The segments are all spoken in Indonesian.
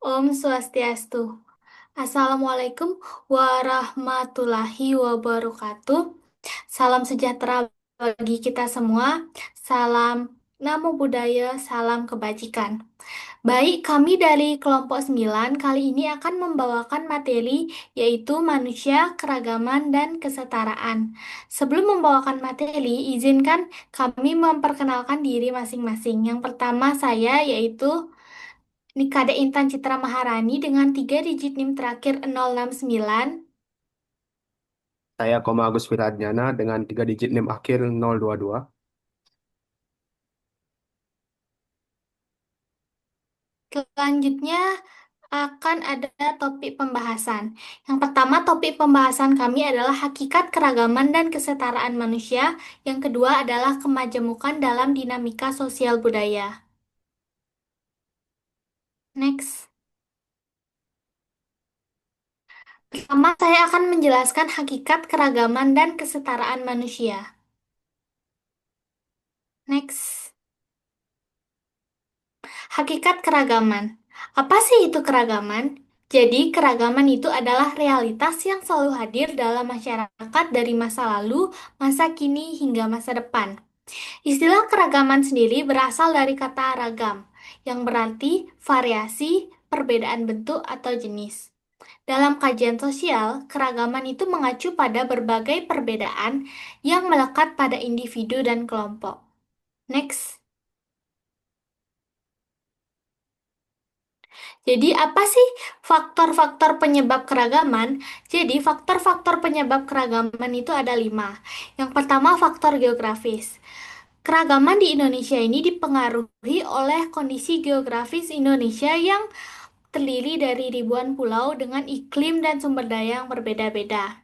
Om Swastiastu. Assalamualaikum warahmatullahi wabarakatuh. Salam sejahtera bagi kita semua. Salam Namo Buddhaya, salam kebajikan. Baik, kami dari kelompok 9 kali ini akan membawakan materi yaitu manusia, keragaman, dan kesetaraan. Sebelum membawakan materi, izinkan kami memperkenalkan diri masing-masing. Yang pertama saya yaitu Nikade Intan Citra Maharani dengan 3 digit NIM terakhir 069. Saya Koma Agus Wiradjana dengan 3 digit NIM akhir 022. Selanjutnya akan ada topik pembahasan. Yang pertama, topik pembahasan kami adalah hakikat keragaman dan kesetaraan manusia. Yang kedua adalah kemajemukan dalam dinamika sosial budaya. Next. Pertama, saya akan menjelaskan hakikat keragaman dan kesetaraan manusia. Next. Hakikat keragaman. Apa sih itu keragaman? Jadi, keragaman itu adalah realitas yang selalu hadir dalam masyarakat dari masa lalu, masa kini, hingga masa depan. Istilah keragaman sendiri berasal dari kata ragam, yang berarti variasi, perbedaan bentuk, atau jenis. Dalam kajian sosial, keragaman itu mengacu pada berbagai perbedaan yang melekat pada individu dan kelompok. Next. Jadi, apa sih faktor-faktor penyebab keragaman? Jadi, faktor-faktor penyebab keragaman itu ada 5. Yang pertama, faktor geografis. Keragaman di Indonesia ini dipengaruhi oleh kondisi geografis Indonesia yang terdiri dari ribuan pulau dengan iklim dan sumber daya yang berbeda-beda.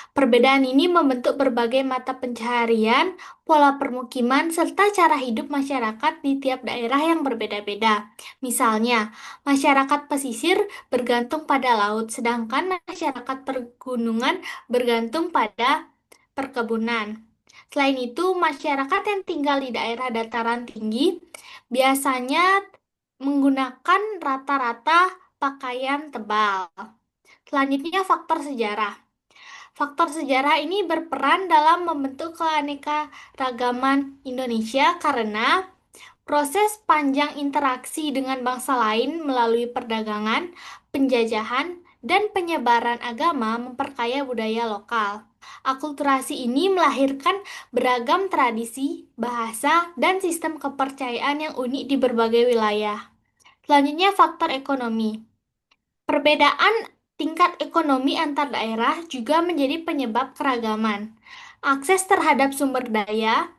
Perbedaan ini membentuk berbagai mata pencaharian, pola permukiman, serta cara hidup masyarakat di tiap daerah yang berbeda-beda. Misalnya, masyarakat pesisir bergantung pada laut, sedangkan masyarakat pergunungan bergantung pada perkebunan. Selain itu, masyarakat yang tinggal di daerah dataran tinggi biasanya menggunakan rata-rata pakaian tebal. Selanjutnya, faktor sejarah. Faktor sejarah ini berperan dalam membentuk keanekaragaman Indonesia karena proses panjang interaksi dengan bangsa lain melalui perdagangan, penjajahan, dan penyebaran agama memperkaya budaya lokal. Akulturasi ini melahirkan beragam tradisi, bahasa, dan sistem kepercayaan yang unik di berbagai wilayah. Selanjutnya, faktor ekonomi. Perbedaan tingkat ekonomi antar daerah juga menjadi penyebab keragaman. Akses terhadap sumber daya,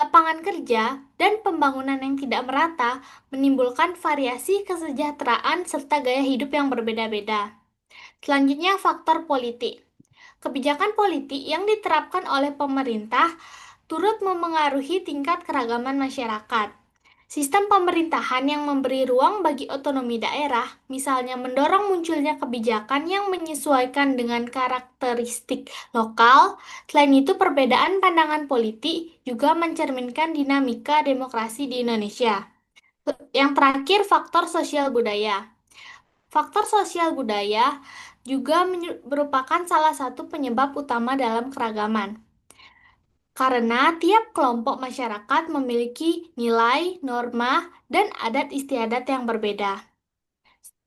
lapangan kerja, dan pembangunan yang tidak merata menimbulkan variasi kesejahteraan serta gaya hidup yang berbeda-beda. Selanjutnya, faktor politik. Kebijakan politik yang diterapkan oleh pemerintah turut memengaruhi tingkat keragaman masyarakat. Sistem pemerintahan yang memberi ruang bagi otonomi daerah, misalnya mendorong munculnya kebijakan yang menyesuaikan dengan karakteristik lokal. Selain itu, perbedaan pandangan politik juga mencerminkan dinamika demokrasi di Indonesia. Yang terakhir, faktor sosial budaya. Faktor sosial budaya juga merupakan salah satu penyebab utama dalam keragaman. Karena tiap kelompok masyarakat memiliki nilai, norma, dan adat istiadat yang berbeda.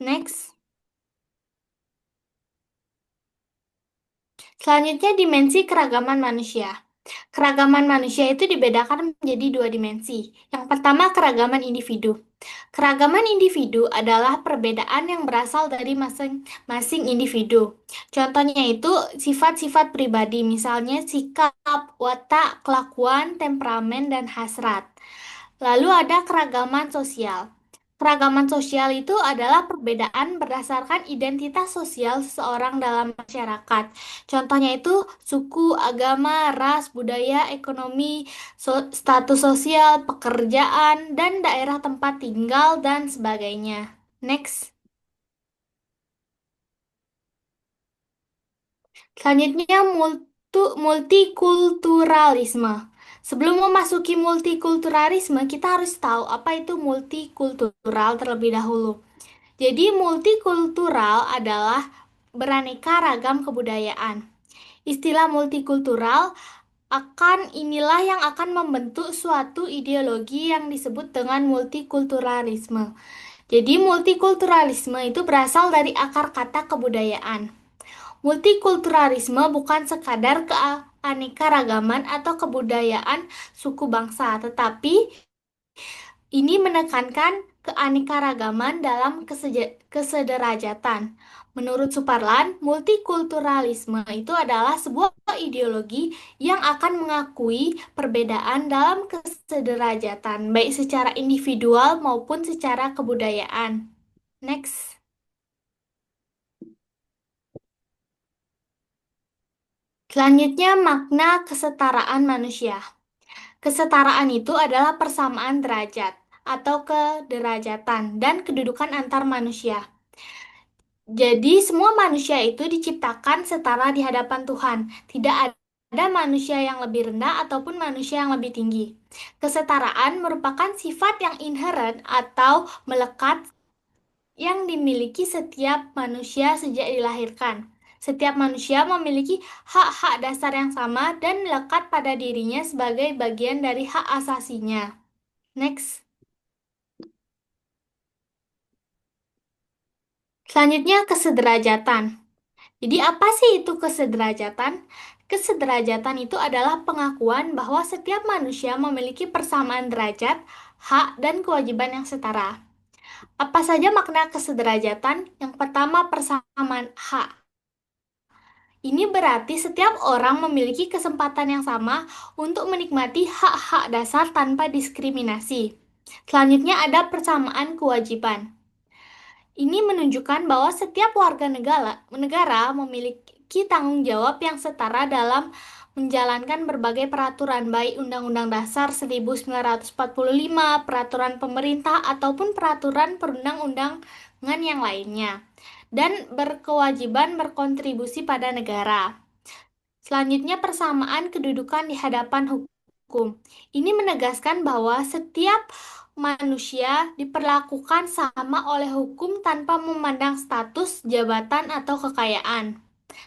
Next. Selanjutnya, dimensi keragaman manusia. Keragaman manusia itu dibedakan menjadi dua dimensi. Yang pertama, keragaman individu. Keragaman individu adalah perbedaan yang berasal dari masing-masing individu. Contohnya itu sifat-sifat pribadi, misalnya sikap, watak, kelakuan, temperamen, dan hasrat. Lalu ada keragaman sosial. Keragaman sosial itu adalah perbedaan berdasarkan identitas sosial seseorang dalam masyarakat. Contohnya itu suku, agama, ras, budaya, ekonomi, status sosial, pekerjaan, dan daerah tempat tinggal, dan sebagainya. Next. Selanjutnya, multikulturalisme. Sebelum memasuki multikulturalisme, kita harus tahu apa itu multikultural terlebih dahulu. Jadi multikultural adalah beraneka ragam kebudayaan. Istilah multikultural inilah yang akan membentuk suatu ideologi yang disebut dengan multikulturalisme. Jadi multikulturalisme itu berasal dari akar kata kebudayaan. Multikulturalisme bukan sekadar keanekaragaman atau kebudayaan suku bangsa, tetapi ini menekankan keanekaragaman dalam kesederajatan. Menurut Suparlan, multikulturalisme itu adalah sebuah ideologi yang akan mengakui perbedaan dalam kesederajatan, baik secara individual maupun secara kebudayaan. Next. Selanjutnya, makna kesetaraan manusia. Kesetaraan itu adalah persamaan derajat atau kederajatan dan kedudukan antar manusia. Jadi, semua manusia itu diciptakan setara di hadapan Tuhan. Tidak ada manusia yang lebih rendah ataupun manusia yang lebih tinggi. Kesetaraan merupakan sifat yang inheren atau melekat yang dimiliki setiap manusia sejak dilahirkan. Setiap manusia memiliki hak-hak dasar yang sama dan melekat pada dirinya sebagai bagian dari hak asasinya. Next. Selanjutnya, kesederajatan. Jadi, apa sih itu kesederajatan? Kesederajatan itu adalah pengakuan bahwa setiap manusia memiliki persamaan derajat, hak, dan kewajiban yang setara. Apa saja makna kesederajatan? Yang pertama, persamaan hak. Ini berarti setiap orang memiliki kesempatan yang sama untuk menikmati hak-hak dasar tanpa diskriminasi. Selanjutnya ada persamaan kewajiban. Ini menunjukkan bahwa setiap negara memiliki tanggung jawab yang setara dalam menjalankan berbagai peraturan, baik Undang-Undang Dasar 1945, peraturan pemerintah, ataupun peraturan perundang-undangan yang lainnya, dan berkewajiban berkontribusi pada negara. Selanjutnya, persamaan kedudukan di hadapan hukum. Ini menegaskan bahwa setiap manusia diperlakukan sama oleh hukum tanpa memandang status, jabatan, atau kekayaan.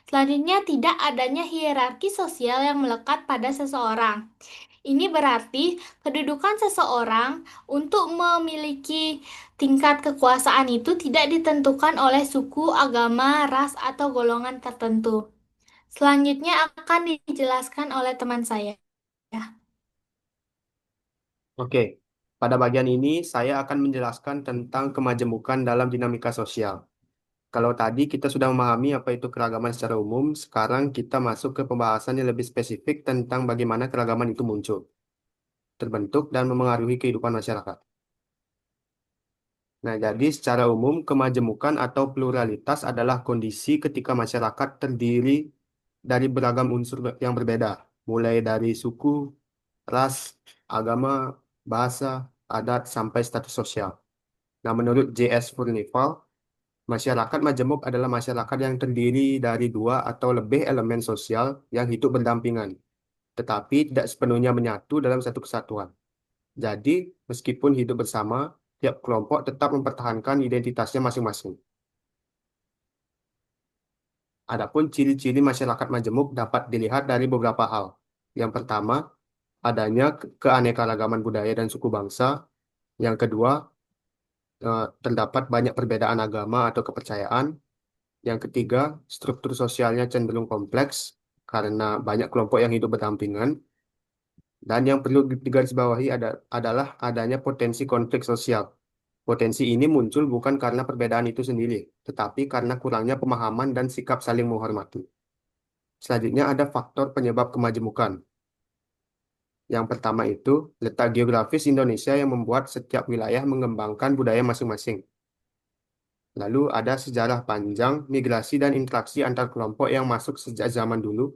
Selanjutnya, tidak adanya hierarki sosial yang melekat pada seseorang. Ini berarti kedudukan seseorang untuk memiliki tingkat kekuasaan itu tidak ditentukan oleh suku, agama, ras, atau golongan tertentu. Selanjutnya akan dijelaskan oleh teman saya. Oke, pada bagian ini saya akan menjelaskan tentang kemajemukan dalam dinamika sosial. Kalau tadi kita sudah memahami apa itu keragaman secara umum, sekarang kita masuk ke pembahasan yang lebih spesifik tentang bagaimana keragaman itu muncul, terbentuk, dan memengaruhi kehidupan masyarakat. Nah, jadi secara umum, kemajemukan atau pluralitas adalah kondisi ketika masyarakat terdiri dari beragam unsur yang berbeda, mulai dari suku, ras, agama, bahasa, adat, sampai status sosial. Nah, menurut J.S. Furnival, masyarakat majemuk adalah masyarakat yang terdiri dari dua atau lebih elemen sosial yang hidup berdampingan, tetapi tidak sepenuhnya menyatu dalam satu kesatuan. Jadi, meskipun hidup bersama, tiap kelompok tetap mempertahankan identitasnya masing-masing. Adapun ciri-ciri masyarakat majemuk dapat dilihat dari beberapa hal. Yang pertama, adanya keanekaragaman budaya dan suku bangsa. Yang kedua, terdapat banyak perbedaan agama atau kepercayaan. Yang ketiga, struktur sosialnya cenderung kompleks karena banyak kelompok yang hidup berdampingan. Dan yang perlu digarisbawahi adalah adanya potensi konflik sosial. Potensi ini muncul bukan karena perbedaan itu sendiri, tetapi karena kurangnya pemahaman dan sikap saling menghormati. Selanjutnya ada faktor penyebab kemajemukan. Yang pertama itu, letak geografis Indonesia yang membuat setiap wilayah mengembangkan budaya masing-masing. Lalu ada sejarah panjang, migrasi dan interaksi antar kelompok yang masuk sejak zaman dulu.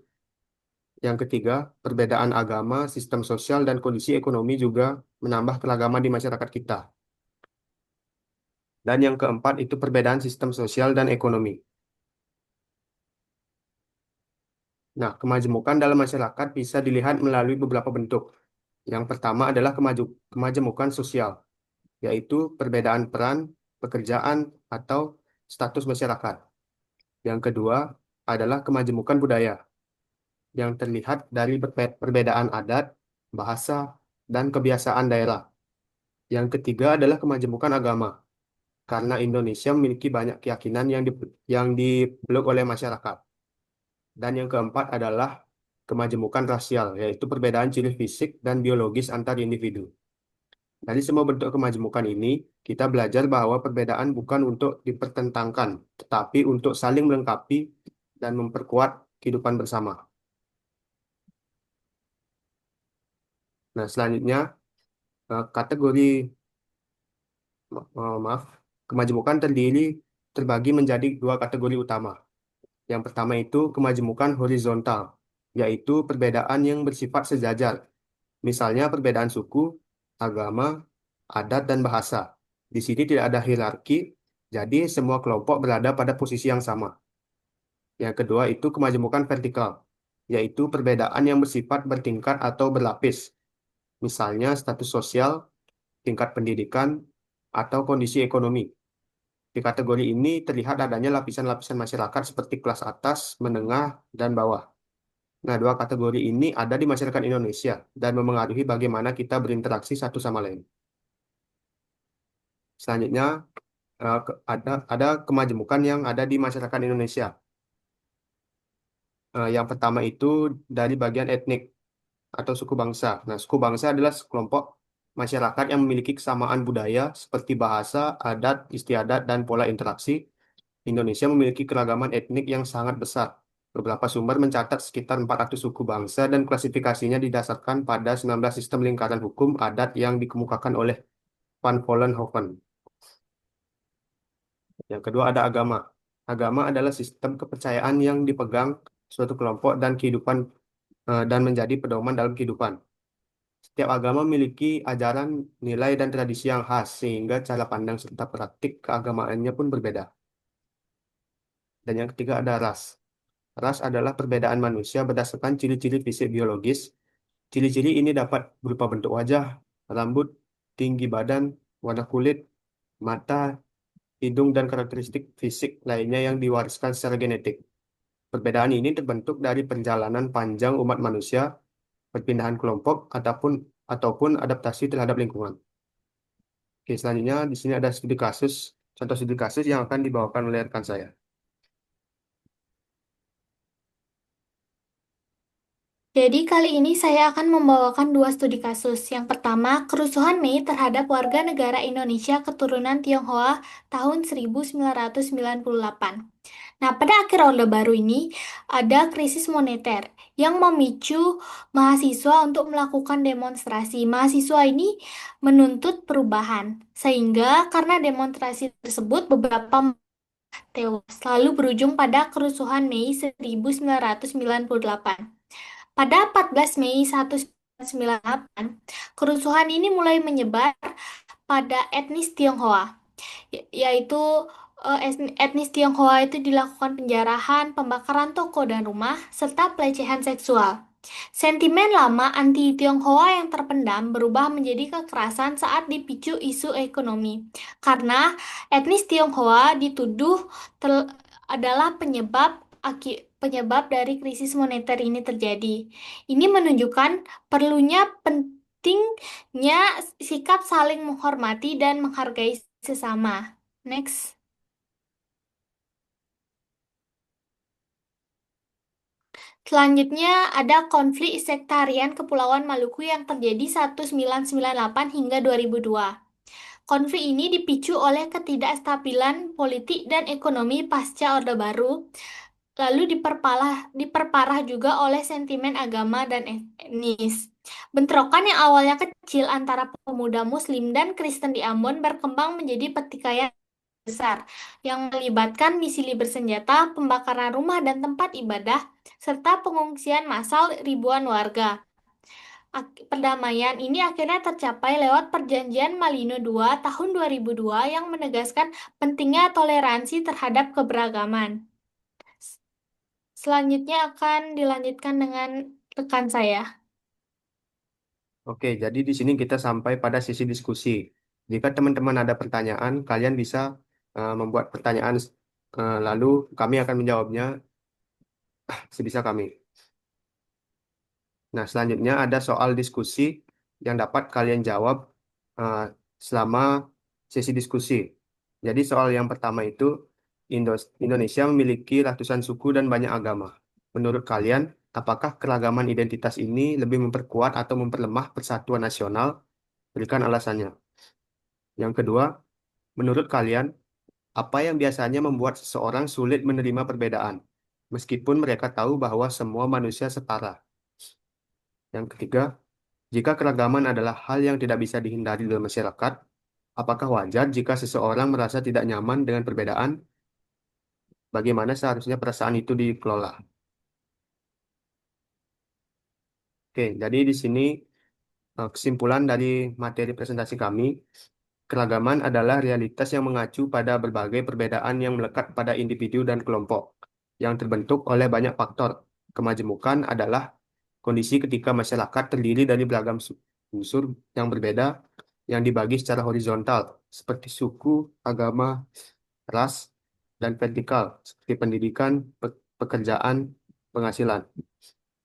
Yang ketiga, perbedaan agama, sistem sosial, dan kondisi ekonomi juga menambah keragaman di masyarakat kita. Dan yang keempat itu perbedaan sistem sosial dan ekonomi. Nah, kemajemukan dalam masyarakat bisa dilihat melalui beberapa bentuk. Yang pertama adalah kemajemukan sosial, yaitu perbedaan peran, pekerjaan, atau status masyarakat. Yang kedua adalah kemajemukan budaya yang terlihat dari perbedaan adat, bahasa, dan kebiasaan daerah. Yang ketiga adalah kemajemukan agama, karena Indonesia memiliki banyak keyakinan yang dipeluk oleh masyarakat. Dan yang keempat adalah kemajemukan rasial, yaitu perbedaan ciri fisik dan biologis antar individu. Dari semua bentuk kemajemukan ini, kita belajar bahwa perbedaan bukan untuk dipertentangkan, tetapi untuk saling melengkapi dan memperkuat kehidupan bersama. Nah, selanjutnya, kategori, maaf, kemajemukan terbagi menjadi dua kategori utama. Yang pertama itu kemajemukan horizontal, yaitu perbedaan yang bersifat sejajar. Misalnya perbedaan suku, agama, adat, dan bahasa. Di sini tidak ada hierarki, jadi semua kelompok berada pada posisi yang sama. Yang kedua itu kemajemukan vertikal, yaitu perbedaan yang bersifat bertingkat atau berlapis. Misalnya status sosial, tingkat pendidikan, atau kondisi ekonomi. Di kategori ini terlihat adanya lapisan-lapisan masyarakat seperti kelas atas, menengah, dan bawah. Nah, dua kategori ini ada di masyarakat Indonesia dan memengaruhi bagaimana kita berinteraksi satu sama lain. Selanjutnya, ada kemajemukan yang ada di masyarakat Indonesia. Yang pertama itu dari bagian etnik atau suku bangsa. Nah, suku bangsa adalah sekelompok masyarakat yang memiliki kesamaan budaya seperti bahasa, adat, istiadat, dan pola interaksi. Indonesia memiliki keragaman etnik yang sangat besar. Beberapa sumber mencatat sekitar 400 suku bangsa dan klasifikasinya didasarkan pada 19 sistem lingkaran hukum adat yang dikemukakan oleh Van Vollenhoven. Yang kedua ada agama. Agama adalah sistem kepercayaan yang dipegang suatu kelompok dan menjadi pedoman dalam kehidupan. Setiap agama memiliki ajaran, nilai, dan tradisi yang khas, sehingga cara pandang serta praktik keagamaannya pun berbeda. Dan yang ketiga ada ras. Ras adalah perbedaan manusia berdasarkan ciri-ciri fisik biologis. Ciri-ciri ini dapat berupa bentuk wajah, rambut, tinggi badan, warna kulit, mata, hidung, dan karakteristik fisik lainnya yang diwariskan secara genetik. Perbedaan ini terbentuk dari perjalanan panjang umat manusia, perpindahan kelompok, ataupun adaptasi terhadap lingkungan. Oke, selanjutnya di sini ada contoh studi kasus yang akan dibawakan oleh rekan saya. Jadi kali ini saya akan membawakan dua studi kasus. Yang pertama, kerusuhan Mei terhadap warga negara Indonesia keturunan Tionghoa tahun 1998. Nah, pada akhir Orde Baru ini ada krisis moneter yang memicu mahasiswa untuk melakukan demonstrasi. Mahasiswa ini menuntut perubahan, sehingga karena demonstrasi tersebut beberapa tewas, lalu berujung pada kerusuhan Mei 1998. Pada 14 Mei 1998, kerusuhan ini mulai menyebar pada etnis Tionghoa, yaitu etnis Tionghoa itu dilakukan penjarahan, pembakaran toko dan rumah, serta pelecehan seksual. Sentimen lama anti-Tionghoa yang terpendam berubah menjadi kekerasan saat dipicu isu ekonomi, karena etnis Tionghoa dituduh adalah penyebab dari krisis moneter ini terjadi. Ini menunjukkan pentingnya sikap saling menghormati dan menghargai sesama. Next. Selanjutnya ada konflik sektarian Kepulauan Maluku yang terjadi 1998 hingga 2002. Konflik ini dipicu oleh ketidakstabilan politik dan ekonomi pasca Orde Baru, lalu diperparah juga oleh sentimen agama dan etnis. Bentrokan yang awalnya kecil antara pemuda Muslim dan Kristen di Ambon berkembang menjadi pertikaian besar yang melibatkan misi bersenjata, pembakaran rumah dan tempat ibadah, serta pengungsian massal ribuan warga. Perdamaian ini akhirnya tercapai lewat Perjanjian Malino II tahun 2002 yang menegaskan pentingnya toleransi terhadap keberagaman. Selanjutnya akan dilanjutkan dengan rekan saya. Oke, jadi di sini kita sampai pada sesi diskusi. Jika teman-teman ada pertanyaan, kalian bisa membuat pertanyaan, lalu kami akan menjawabnya sebisa kami. Nah, selanjutnya ada soal diskusi yang dapat kalian jawab uh, selama sesi diskusi. Jadi soal yang pertama itu, Indonesia memiliki ratusan suku dan banyak agama. Menurut kalian, apakah keragaman identitas ini lebih memperkuat atau memperlemah persatuan nasional? Berikan alasannya. Yang kedua, menurut kalian, apa yang biasanya membuat seseorang sulit menerima perbedaan, meskipun mereka tahu bahwa semua manusia setara? Yang ketiga, jika keragaman adalah hal yang tidak bisa dihindari dalam masyarakat, apakah wajar jika seseorang merasa tidak nyaman dengan perbedaan? Bagaimana seharusnya perasaan itu dikelola? Oke, jadi di sini kesimpulan dari materi presentasi kami, keragaman adalah realitas yang mengacu pada berbagai perbedaan yang melekat pada individu dan kelompok, yang terbentuk oleh banyak faktor. Kemajemukan adalah kondisi ketika masyarakat terdiri dari beragam unsur yang berbeda yang dibagi secara horizontal, seperti suku, agama, ras, dan vertikal, seperti pendidikan, pekerjaan, penghasilan.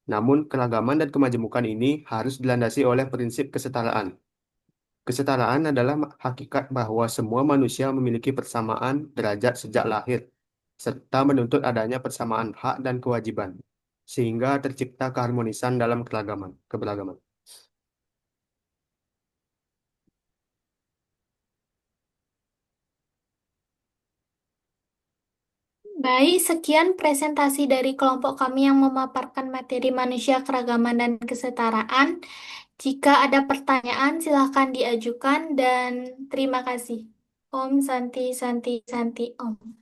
Namun, keragaman dan kemajemukan ini harus dilandasi oleh prinsip kesetaraan. Kesetaraan adalah hakikat bahwa semua manusia memiliki persamaan derajat sejak lahir, serta menuntut adanya persamaan hak dan kewajiban, sehingga tercipta keharmonisan dalam keberagaman. Baik, sekian presentasi dari kelompok kami yang memaparkan materi manusia, keragaman, dan kesetaraan. Jika ada pertanyaan, silakan diajukan dan terima kasih. Om Santi Santi Santi Om.